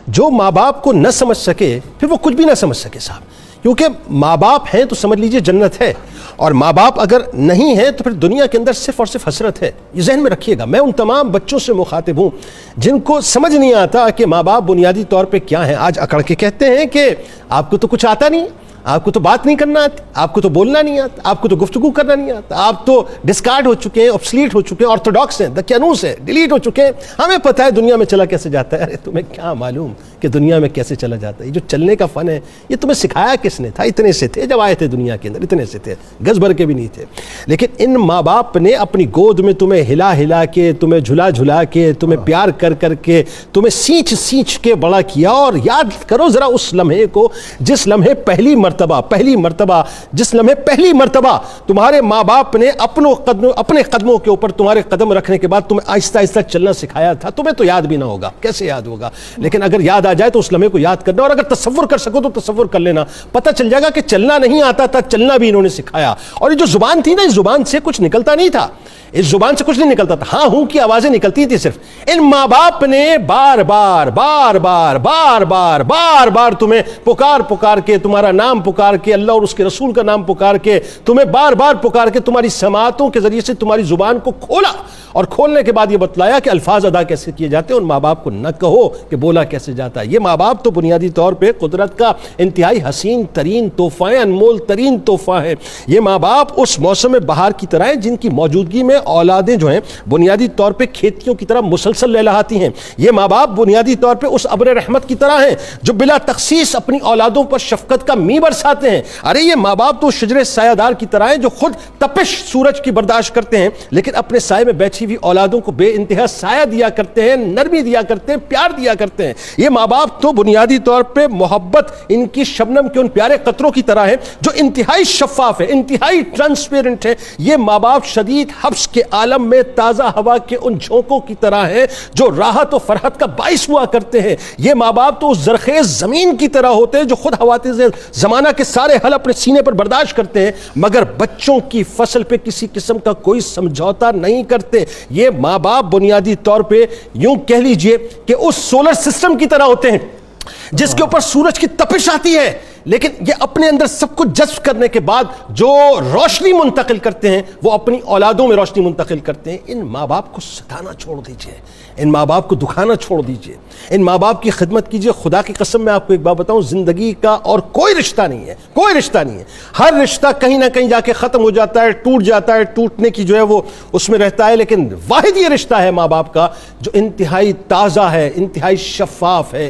جو ماں باپ کو نہ سمجھ سکے پھر وہ کچھ بھی نہ سمجھ سکے صاحب، کیونکہ ماں باپ ہیں تو سمجھ لیجئے جنت ہے، اور ماں باپ اگر نہیں ہیں تو پھر دنیا کے اندر صرف اور صرف حسرت ہے۔ یہ ذہن میں رکھیے گا۔ میں ان تمام بچوں سے مخاطب ہوں جن کو سمجھ نہیں آتا کہ ماں باپ بنیادی طور پہ کیا ہیں۔ آج اکڑ کے کہتے ہیں کہ آپ کو تو کچھ آتا نہیں، آپ کو تو بات نہیں کرنا آتی، آپ کو تو بولنا نہیں آتا، آپ کو تو گفتگو کرنا نہیں آتا، آپ تو ڈسکارڈ ہو چکے ہیں، obsolete ہو چکے ہیں، آرتھوڈاکس ہیں، دقیانوس ہیں، ڈیلیٹ ہو چکے ہیں، ہمیں پتہ ہے دنیا میں چلا کیسے جاتا ہے۔ ارے تمہیں کیا معلوم کہ دنیا میں کیسے چلا جاتا ہے؟ یہ جو چلنے کا فن ہے یہ تمہیں سکھایا کس نے تھا؟ اتنے سے تھے جب آئے تھے دنیا کے اندر، اتنے سے تھے، گز بھر کے بھی نہیں تھے۔ لیکن ان ماں باپ نے اپنی گود میں تمہیں ہلا ہلا کے، تمہیں جھلا جھلا کے، تمہیں پیار کر کر کے، تمہیں سینچ سینچ کے بڑا کیا۔ اور یاد کرو ذرا اس لمحے کو جس لمحے پہلی مرتبہ تمہارے ماں باپ نے اپنے قدموں کے اوپر تمہارے قدم رکھنے کے بعد تمہیں آہستہ آہستہ چلنا سکھایا تھا۔ تمہیں تو یاد بھی نہ ہوگا، کیسے یاد ہوگا؟ لیکن اگر یاد آ جائے تو اس لمحے کو یاد کرنا، اور اگر تصور کر سکو تو تصور کر لینا، پتہ چل جائے گا کہ چلنا نہیں آتا تھا، چلنا بھی انہوں نے سکھایا۔ اور یہ جو زبان تھی نا، اس زبان سے کچھ نکلتا نہیں تھا، اس زبان سے کچھ نہیں نکلتا تھا، ہاں ہوں کی آوازیں نکلتی تھی صرف۔ ان ماں باپ نے بار بار تمہیں پکار کے، تمہارا نام پکار کے، اللہ اور اس کے رسول کا نام پکار کے، تمہیں بار بار پکار کے تمہاری سماعتوں کے ذریعے سے تمہاری زبان کو کھولا، اور کھولنے کے بعد یہ بتلایا کہ الفاظ ادا کیسے کیے جاتے ہیں۔ ان ماں باپ کو نہ کہو کہ بولا کیسے جاتا ہے۔ یہ ماں باپ تو بنیادی طور پہ قدرت کا انتہائی حسین ترین تحفہ ہے، انمول ترین تحفہ ہے۔ یہ ماں باپ اس موسم بہار کی طرح ہیں جن کی موجودگی میں اولادیں جو ہیں بنیادی طور پہ کھیتیوں کی طرح مسلسل لہلہاتی ہیں۔ یہ ماں باپ بنیادی طور پہ اس ابر رحمت کی طرح ہیں جو بلا تخصیص اپنی اولادوں پر شفقت کا می برساتے ہیں۔ ارے یہ ماں باپ تو شجر سایہ دار کی طرح ہیں جو خود تپش سورج کی برداشت کرتے ہیں، لیکن اپنے سائے میں بیٹھی ہوئی اولادوں کو بے انتہا سایہ دیا کرتے ہیں، نرمی دیا کرتے ہیں، پیار دیا کرتے ہیں۔ یہ ماں باپ تو بنیادی طور پہ محبت ان کی شبنم کے ان پیارے قطروں کی طرح ہیں جو انتہائی شفاف ہے، انتہائی ٹرانسپیرنٹ ہے۔ یہ ماں باپ شدید حبس کے عالم میں تازہ ہوا کے ان جھونکوں کی طرح ہیں جو راحت و فرحت کا باعث ہوا کرتے ہیں۔ یہ ماں باپ تو اس زرخیز زمین کی طرح ہوتے ہیں جو خود حوادث زمانہ کے سارے حل اپنے سینے پر برداشت کرتے ہیں، مگر بچوں کی فصل پہ کسی قسم کا کوئی سمجھوتا نہیں کرتے۔ یہ ماں باپ بنیادی طور پہ یوں کہہ لیجئے کہ اس سولر سسٹم کی طرح ہوتے ہیں جس کے اوپر سورج کی تپش آتی ہے، لیکن یہ اپنے اندر سب کچھ جذب کرنے کے بعد جو روشنی منتقل کرتے ہیں وہ اپنی اولادوں میں روشنی منتقل کرتے ہیں۔ ان ماں باپ کو ستانا چھوڑ دیجئے، ان ماں باپ کو دکھانا چھوڑ دیجئے، ان ماں باپ کی خدمت کیجئے۔ خدا کی قسم میں آپ کو ایک بات بتاؤں، زندگی کا اور کوئی رشتہ نہیں ہے، کوئی رشتہ نہیں ہے۔ ہر رشتہ کہیں نہ کہیں جا کے ختم ہو جاتا ہے، ٹوٹ جاتا ہے، ٹوٹنے کی جو ہے وہ اس میں رہتا ہے، لیکن واحد یہ رشتہ ہے ماں باپ کا جو انتہائی تازہ ہے، انتہائی شفاف ہے،